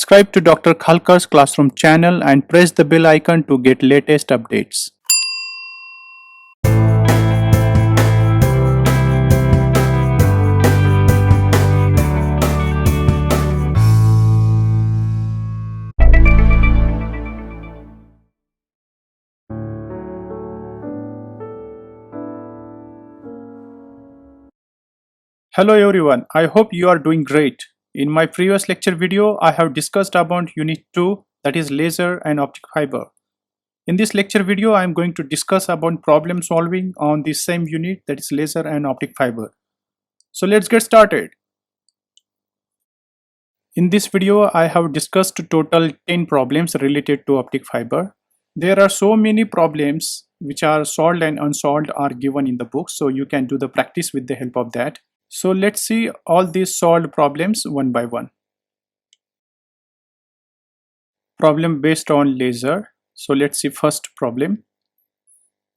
Subscribe to Dr. Khalkar's Classroom channel and press the bell icon to get latest updates. Hello everyone, I hope you are doing great. In my previous lecture video, I have discussed about Unit 2, that is laser and optic fiber. In this lecture video, I am going to discuss about problem solving on the same unit, that is laser and optic fiber. So let's get started. In this video, I have discussed total 10 problems related to optic fiber. There are so many problems which are solved and unsolved are given in the book, so you can do the practice with the help of that. So let's see all these solved problems one by one. Problem based on laser. So let's see first problem.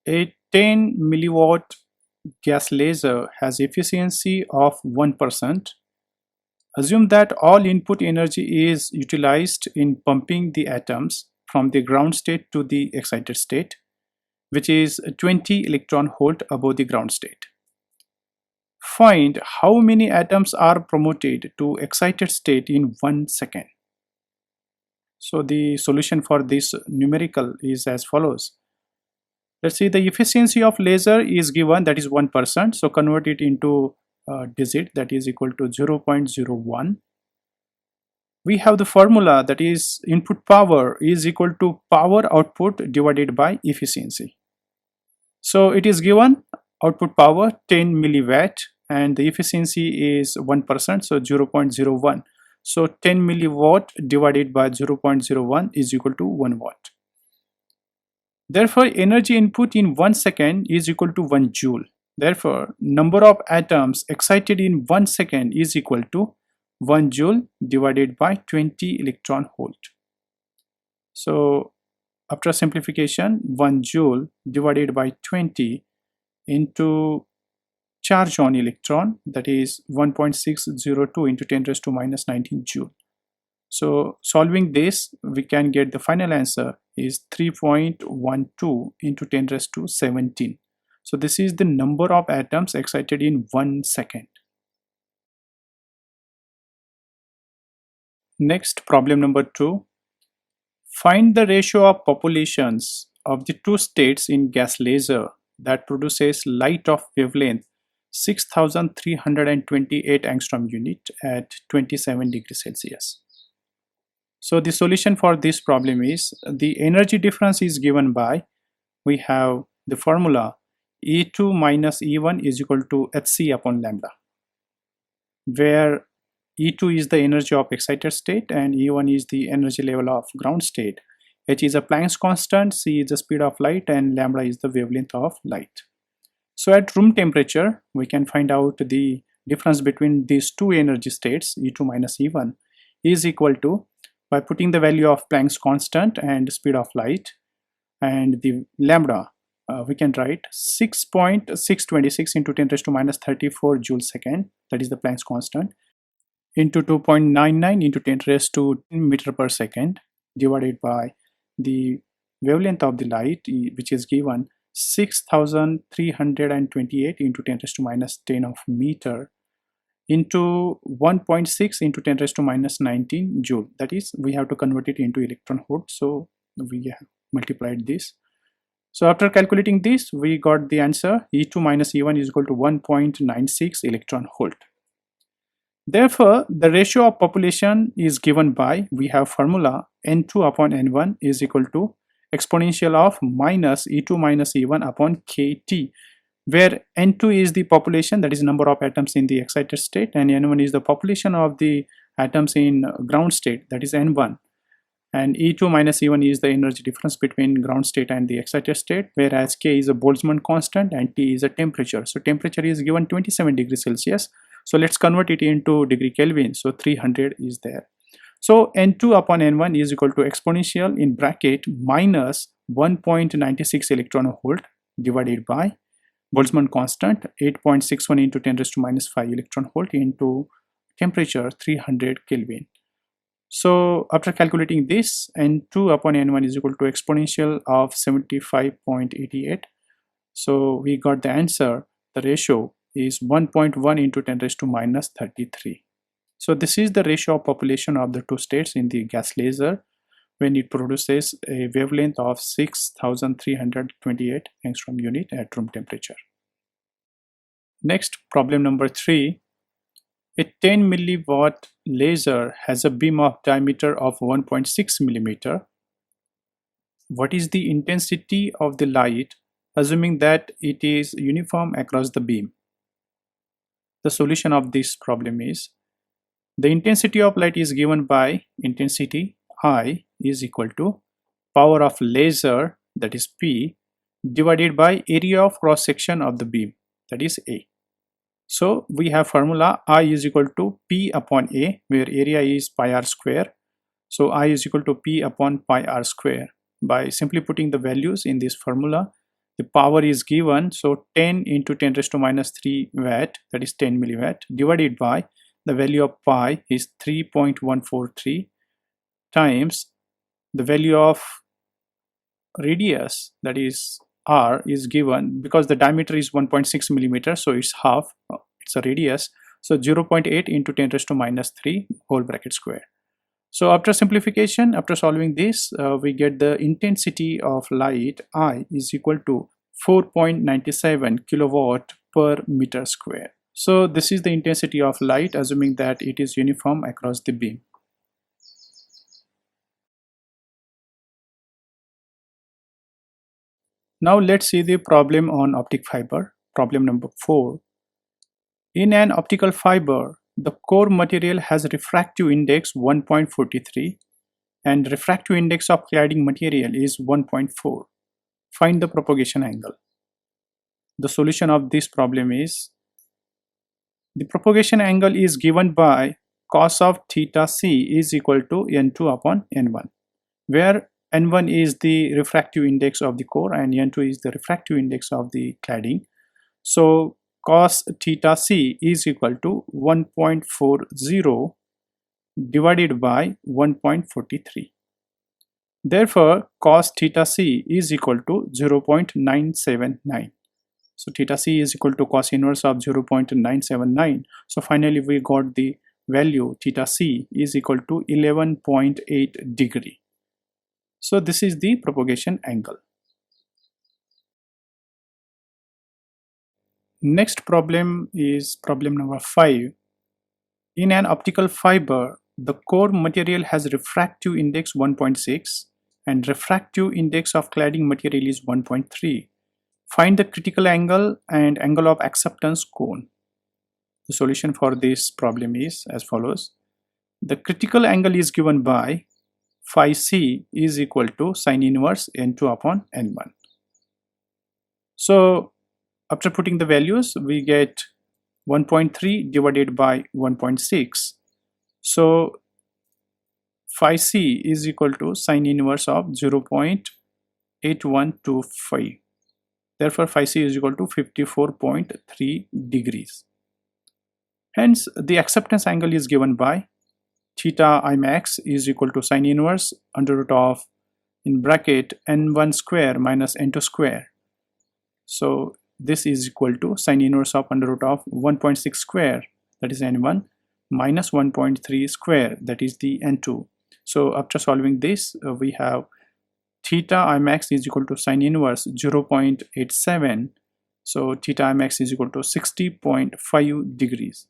A 10 milliwatt gas laser has efficiency of 1%. Assume that all input energy is utilized in pumping the atoms from the ground state to the excited state, which is 20 electron volt above the ground state. Find how many atoms are promoted to excited state in 1 second. So the solution for this numerical is as follows. Let's see, the efficiency of laser is given, that is 1%. So convert it into digit, that is equal to 0.01. We have the formula, that is input power is equal to power output divided by efficiency. So it is given output power 10 milliwatt and the efficiency is 1%, so 0.01. So 10 milliwatt divided by 0.01 is equal to 1 watt. Therefore, energy input in 1 second is equal to 1 joule. Therefore, number of atoms excited in 1 second is equal to 1 joule divided by 20 electron volt. So after simplification, 1 joule divided by 20 into charge on electron, that is 1.602 into 10 raised to minus 19 joule. So solving this, we can get the final answer is 3.12 into 10 raised to 17. So this is the number of atoms excited in 1 second. Next, problem number 2. Find the ratio of populations of the two states in gas laser that produces light of wavelength 6328 angstrom unit at 27 degrees Celsius. So the solution for this problem is, the energy difference is given by, we have the formula E2 minus E1 is equal to Hc upon lambda, where E2 is the energy of excited state and E1 is the energy level of ground state. H is a Planck's constant, C is the speed of light, and lambda is the wavelength of light. So at room temperature, we can find out the difference between these two energy states, E2 minus E1, is equal to, by putting the value of Planck's constant and speed of light and the lambda, we can write 6.626 into 10 raised to minus 34 joule second, that is the Planck's constant, into 2.99 into 10 raised to meter per second, divided by the wavelength of the light, which is given 6328 into 10 raised to minus 10 of meter, into 1.6 into 10 raised to minus 19 joule. That is, we have to convert it into electron volt, so we have multiplied this. So after calculating this, we got the answer E2 minus E1 is equal to 1.96 electron volt. Therefore, the ratio of population is given by, we have formula N2 upon N1 is equal to exponential of minus E2 minus E1 upon KT, where N2 is the population, that is number of atoms in the excited state, and N1 is the population of the atoms in ground state, that is N1. And E2 minus E1 is the energy difference between ground state and the excited state, whereas K is a Boltzmann constant and T is a temperature. So temperature is given 27 degrees Celsius. So let's convert it into degree Kelvin. So 300 is there. So N2 upon N1 is equal to exponential in bracket minus 1.96 electron volt divided by Boltzmann constant 8.61 into 10 raised to minus 5 electron volt into temperature 300 Kelvin. So after calculating this, n2 upon n1 is equal to exponential of 75.88. So we got the answer. The ratio is 1.1 into 10 raised to minus 33. So this is the ratio of population of the two states in the gas laser when it produces a wavelength of 6328 angstrom unit at room temperature. Next, problem number 3. A 10 milliwatt laser has a beam of diameter of 1.6 millimeter. What is the intensity of the light, assuming that it is uniform across the beam? The solution of this problem is, the intensity of light is given by intensity I is equal to power of laser, that is P, divided by area of cross section of the beam, that is A. So we have formula I is equal to P upon A, where area is pi r square. So I is equal to P upon pi r square. By simply putting the values in this formula, the power is given, so 10 into 10 raised to minus 3 watt, that is 10 milliwatt, divided by the value of pi is 3.143 times the value of radius, that is r, is given because the diameter is 1.6 millimeter, so it's half, it's a radius, so 0.8 into 10 raised to minus 3 whole bracket square. So after simplification, after solving this, we get the intensity of light I is equal to 4.97 kilowatt per meter square. So this is the intensity of light, assuming that it is uniform across the beam. Now let's see the problem on optic fiber. Problem number 4. In an optical fiber, the core material has refractive index 1.43 and refractive index of cladding material is 1.4. Find the propagation angle. The solution of this problem is, the propagation angle is given by cos of theta c is equal to n2 upon n1, where n1 is the refractive index of the core and n2 is the refractive index of the cladding. So cos theta c is equal to 1.40 divided by 1.43. Therefore, cos theta c is equal to 0.979. So theta c is equal to cos inverse of 0.979. So finally we got the value theta c is equal to 11.8 degree. So this is the propagation angle. Next problem is problem number 5. In an optical fiber, the core material has refractive index 1.6 and refractive index of cladding material is 1.3. Find the critical angle and angle of acceptance cone. The solution for this problem is as follows. The critical angle is given by phi c is equal to sine inverse n2 upon n1. So after putting the values, we get 1.3 divided by 1.6. So phi c is equal to sine inverse of 0.8125. Therefore, phi c is equal to 54.3 degrees. Hence, the acceptance angle is given by theta I max is equal to sine inverse under root of in bracket n1 square minus n2 square. So this is equal to sine inverse of under root of 1.6 square, that is n1, minus 1.3 square, that is the n2. So after solving this, we have theta I max is equal to sine inverse 0.87. So theta I max is equal to 60.5 degrees.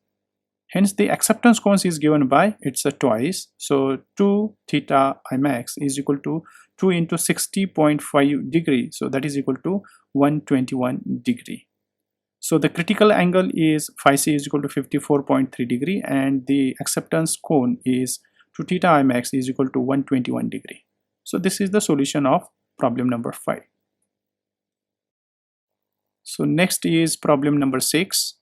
Hence the acceptance cone is given by, it's a twice. So 2 theta I max is equal to 2 into 60.5 degree. So that is equal to 121 degree. So the critical angle is phi c is equal to 54.3 degree and the acceptance cone is 2 theta I max is equal to 121 degree. So this is the solution of problem number 5. So next is problem number 6.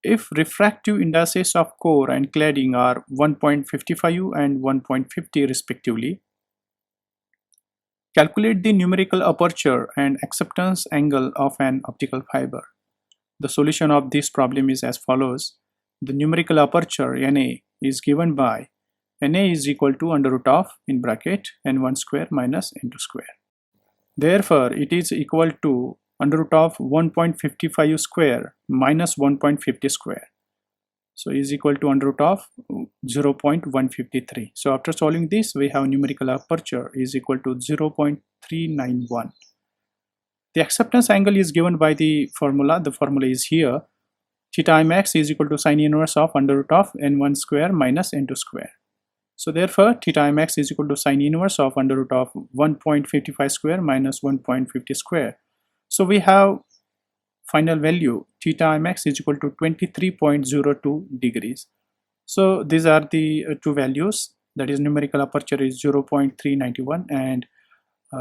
If refractive indices of core and cladding are 1.55 and 1.50 respectively, calculate the numerical aperture and acceptance angle of an optical fiber. The solution of this problem is as follows. The numerical aperture NA is given by Na is equal to under root of in bracket n1 square minus n2 square. Therefore, it is equal to under root of 1.55 square minus 1.50 square. So is equal to under root of 0.153. So after solving this, we have numerical aperture is equal to 0.391. The acceptance angle is given by the formula. The formula is here. Theta Imax is equal to sine inverse of under root of n1 square minus n2 square. So therefore, theta Imax is equal to sine inverse of under root of 1.55 square minus 1.50 square. So we have final value theta Imax is equal to 23.02 degrees. So these are the two values, that is numerical aperture is 0.391 and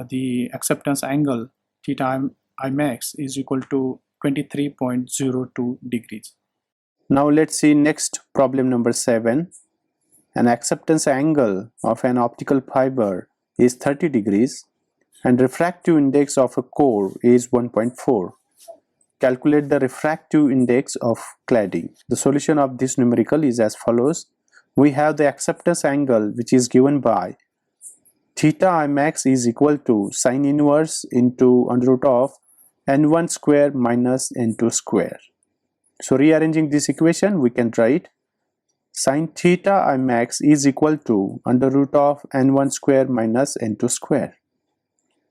the acceptance angle theta Imax is equal to 23.02 degrees. Now let's see next problem number 7. An acceptance angle of an optical fiber is 30 degrees and refractive index of a core is 1.4. Calculate the refractive index of cladding. The solution of this numerical is as follows. We have the acceptance angle which is given by theta Imax is equal to sine inverse into under root of n1 square minus n2 square. So rearranging this equation, we can write sin theta Imax is equal to under root of n1 square minus n2 square.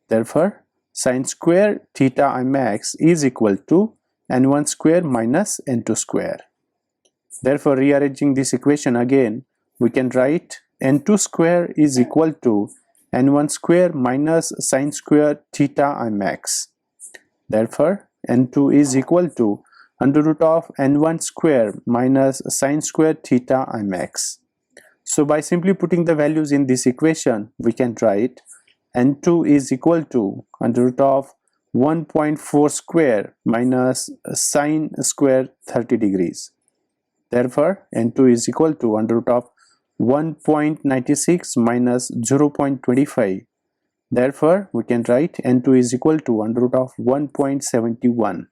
Therefore, sin square theta Imax is equal to n1 square minus n2 square. Therefore, rearranging this equation again, we can write n2 square is equal to n1 square minus sin square theta Imax. Therefore, n2 is equal to under root of n1 square minus sin square theta Imax. So by simply putting the values in this equation, we can write n2 is equal to under root of 1.4 square minus sin square 30 degrees. Therefore, n2 is equal to under root of 1.96 minus 0.25. Therefore, we can write n2 is equal to under root of 1.71.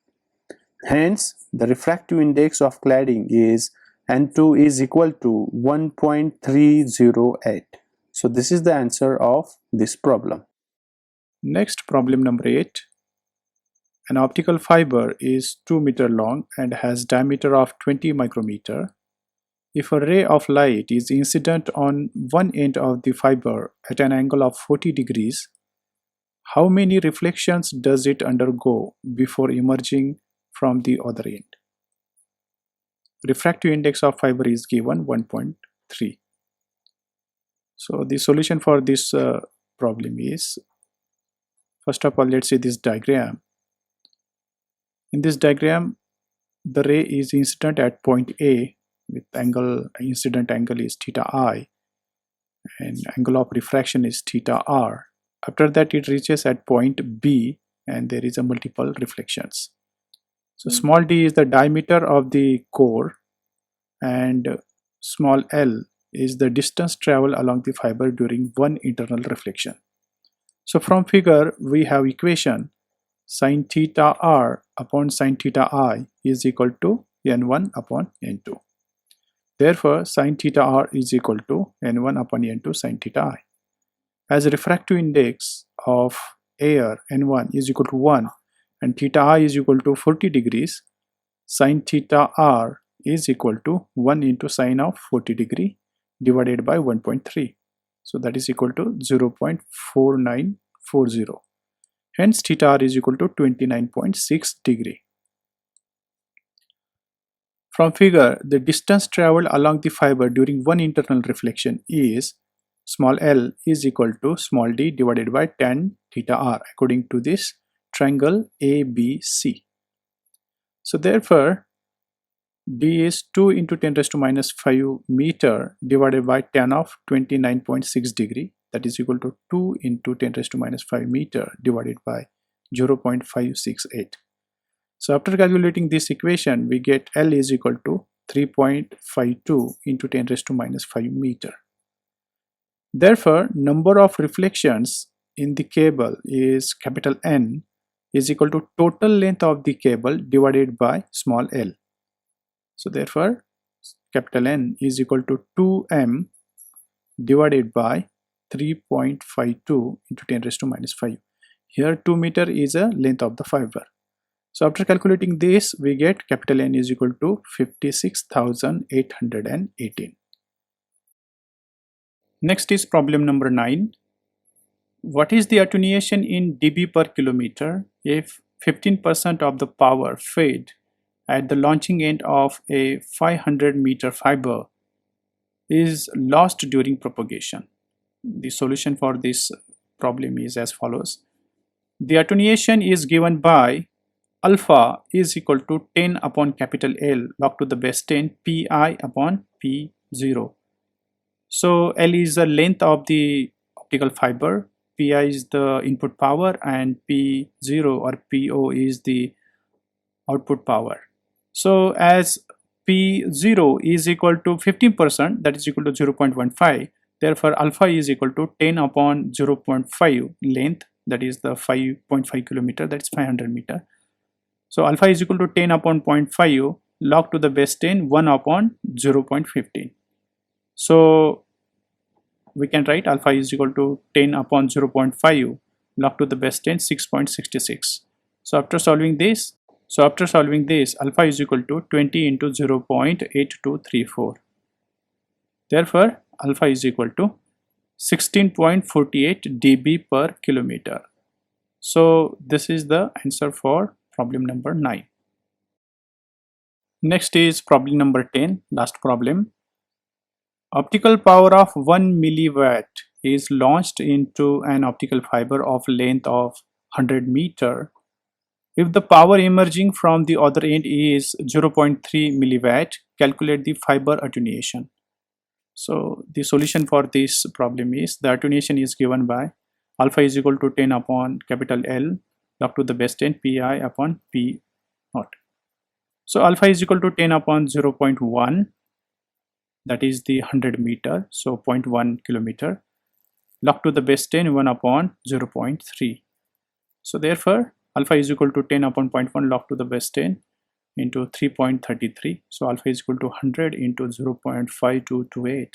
Hence, the refractive index of cladding is n2 is equal to 1.308. So this is the answer of this problem. Next, problem number 8. An optical fiber is 2 meter long and has diameter of 20 micrometer. If a ray of light is incident on one end of the fiber at an angle of 40 degrees, how many reflections does it undergo before emerging from the other end? Refractive index of fiber is given 1.3. So the solution for this problem is, first of all, let's see this diagram. In this diagram, the ray is incident at point A with incident angle is theta I and angle of refraction is theta R. After that, it reaches at point B and there is a multiple reflections. So small d is the diameter of the core and small l is the distance traveled along the fiber during one internal reflection. So from figure, we have equation sin theta r upon sin theta I is equal to n1 upon n2. Therefore, sin theta r is equal to n1 upon n2 sin theta I. As a refractive index of air n1 is equal to 1 and theta I is equal to 40 degrees, sin theta r is equal to 1 into sine of 40 degree divided by 1.3. So that is equal to 0.4940. Hence theta r is equal to 29.6 degree. From figure, the distance traveled along the fiber during one internal reflection is small l is equal to small d divided by tan theta r according to this triangle ABC. So therefore, d is 2 into 10 raised to minus 5 meter divided by tan of 29.6 degree, that is equal to 2 into 10 raised to minus 5 meter divided by 0.568. So after calculating this equation, we get L is equal to 3.52 into 10 raised to minus 5 meter. Therefore, number of reflections in the cable is capital N is equal to total length of the cable divided by small l. So therefore, capital N is equal to 2m divided by 3.52 into 10 raised to minus 5. Here 2 meter is a length of the fiber. So after calculating this, we get capital N is equal to 56,818. Next is problem number 9. What is the attenuation in dB per kilometer if 15% of the power fed at the launching end of a 500 meter fiber is lost during propagation? The solution for this problem is as follows. The attenuation is given by alpha is equal to 10 upon capital L log to the base 10 pi upon p0. So L is the length of the optical fiber, pi is the input power, and p0 or po is the output power. So as p0 is equal to 15%, that is equal to 0.15, therefore alpha is equal to 10 upon 0.5 length, that is the 5.5 kilometer, that is 500 meter. So alpha is equal to 10 upon 0.5 log to the base 10 1 upon 0.15. So we can write alpha is equal to 10 upon 0.5 log to the base 10 6.66. So after solving this, alpha is equal to 20 into 0.8234. Therefore alpha is equal to 16.48 dB per kilometer. So this is the answer for problem number 9. Next is problem number 10, last problem. Optical power of 1 milliwatt is launched into an optical fiber of length of 100 meter. If the power emerging from the other end is 0.3 milliwatt, calculate the fiber attenuation. So the solution for this problem is the attenuation is given by alpha is equal to 10 upon capital L log to the base 10 pi upon p naught. So alpha is equal to 10 upon 0.1, that is the 100 meter, so 0.1 kilometer, log to the base 10 1 upon 0.3. So therefore alpha is equal to 10 upon 0.1 log to the base 10 into 3.33. So alpha is equal to 100 into 0.5228.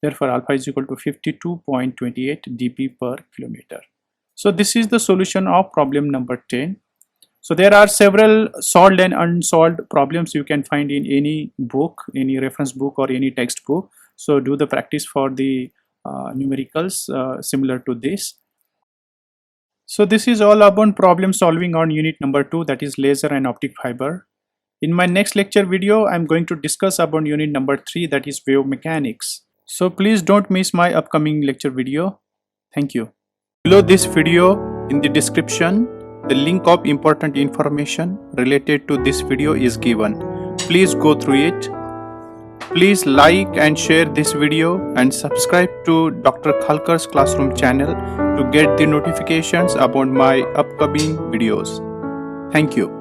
Therefore alpha is equal to 52.28 dB per kilometer. So this is the solution of problem number 10. So there are several solved and unsolved problems you can find in any book, any reference book or any textbook. So do the practice for the numericals similar to this. So this is all about problem solving on unit number 2, that is laser and optic fiber. In my next lecture video, I'm going to discuss about unit number 3, that is wave mechanics. So please don't miss my upcoming lecture video. Thank you. Below this video, in the description, the link of important information related to this video is given. Please go through it. Please like and share this video and subscribe to Dr. Khalkar's Classroom channel to get the notifications about my upcoming videos. Thank you.